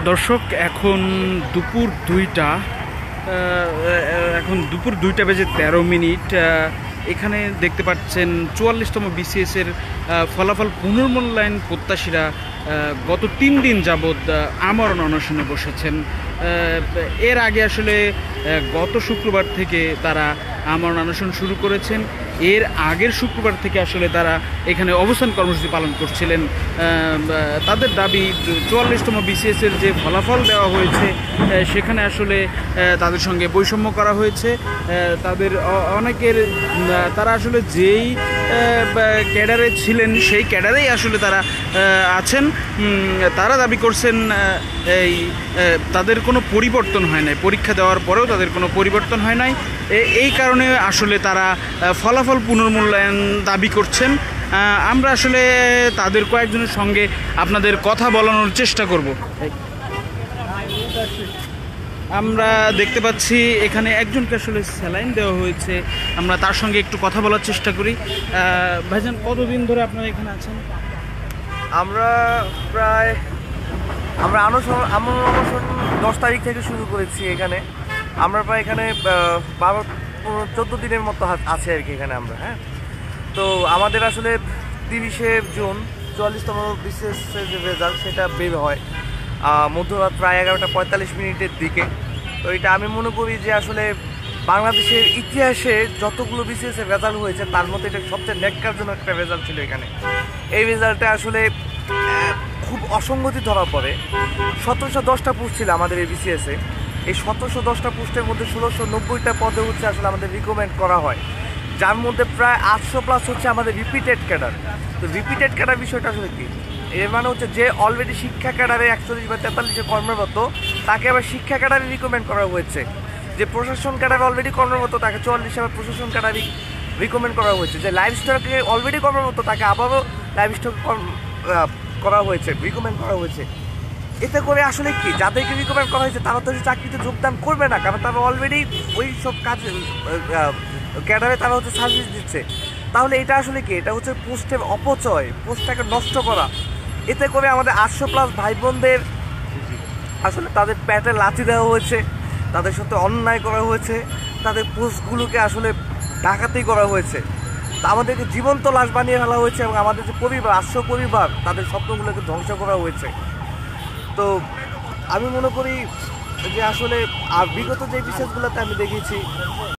দর্শক, এখন দুপুর 2টা, দুপুর 2টা বেজে 13 মিনিট। এখানে দেখতে পাচ্ছেন 44তম বিসিএসের ফলাফল পুনর্মূল্যায়ন প্রত্যাশীরা গত 3 দিন যাবৎ আমরণ অনশনে বসেছেন। এর আগে আসলে গত শুক্রবার থেকে তারা আমরণ অনশন শুরু করেছেন। এর আগের শুক্রবার থেকে আসলে তারা এখানে অবস্থান কর্মসূচি পালন করছিলেন। তাদের দাবি 44তম বিসিএসের যে ফলাফল দেওয়া হয়েছে সেখানে আসলে তাদের সঙ্গে বৈষম্য করা হয়েছে। তাদের অনেকের তারা আসলে যেই ক্যাডারে ছিলেন সেই ক্যাডারেই আসলে তারা আছেন। তারা দাবি করছেন এই তাদের কোনো পরিবর্তন হয় নাই, পরীক্ষা দেওয়ার পরেও তাদের কোনো পরিবর্তন হয় নাই। এই কারণে আসলে তারা ফলাফল পুনর্মূল্যায়ন দাবি করছেন। আমরা আসলে তাদের কয়েকজনের সঙ্গে আপনাদের কথা বলানোর চেষ্টা করব। আমরা দেখতে পাচ্ছি এখানে একজনকে আসলে স্যালাইন দেওয়া হয়েছে। আমরা তার সঙ্গে একটু কথা বলার চেষ্টা করি। ভাইজান, কতদিন ধরে আপনারা এখানে আছেন? আমরা অনশন 10 তারিখ থেকে শুরু করেছি এখানে। আমরা প্রায় এখানে 12-14 দিনের মতো আছে আর কি এখানে আমরা। হ্যাঁ, তো আমাদের আসলে 30শে জুন 44তম বিসিএসের যে রেজাল্ট সেটা বের হয় মধ্যরাত প্রায় 11টা 45 মিনিটের দিকে। তো এটা আমি মনে করি যে আসলে বাংলাদেশের ইতিহাসে যতগুলো বিসিএসের রেজাল্ট হয়েছে তার মধ্যে এটা সবচেয়ে ন্যাক্কারজনক একটা রেজাল্ট ছিল এখানে। এই রেজাল্টে আসলে খুব অসঙ্গতি ধরা পড়ে। 1710টা পোস্ট ছিল আমাদের এই বিসিএসে। এই 1710টা পোস্টের মধ্যে 1690টা পদে হচ্ছে আসলে আমাদের রিকমেন্ড করা হয়, যার মধ্যে প্রায় 800+ হচ্ছে আমাদের রিপিটেড ক্যাডার। তো রিপিটেড ক্যাডার বিষয়টা আসলে কি? এর মানে হচ্ছে যে অলরেডি শিক্ষা ক্যাডারে 41 বা 43-এ কর্মরত তাকে আবার শিক্ষা ক্যাডারে রিকমেন্ড করা হয়েছে। যে প্রশাসন ক্যাডারে অলরেডি কর্মরত তাকে 44 আবার প্রশাসন ক্যাডারে রিকমেন্ড করা হয়েছে। যে লাইভ স্টকে অলরেডি কর্মরত তাকে আবারও লাইভ স্টক করা হয়েছে, রিকমেন্ড করা হয়েছে। এতে করে আসলে কি, যাদেরকে রিকমেন্ড করা হয়েছে তারা তো চাকরিতে যোগদান করবে না, কারণ তারা অলরেডি ওই সব কাজে ক্যাডারে তারা হচ্ছে সার্ভিস দিচ্ছে। তাহলে এটা আসলে কি? এটা হচ্ছে পোস্টের অপচয়, পোস্টটাকে নষ্ট করা। এতে করে আমাদের 800+ ভাই বোনদের আসলে তাদের প্যাটে লাথি দেওয়া হয়েছে, তাদের সাথে অন্যায় করা হয়েছে, তাদের পোস্টগুলোকে আসলে ডাকাতি করা হয়েছে, আমাদেরকে জীবন্ত লাশ বানিয়ে ফেলা হয়েছে এবং আমাদের যে পরিবার, আশ্রয় পরিবার, তাদের স্বপ্নগুলোকে ধ্বংস করা হয়েছে। তো আমি মনে করি যে আসলে বিগত যে বিশেষগুলোতে আমি দেখেছি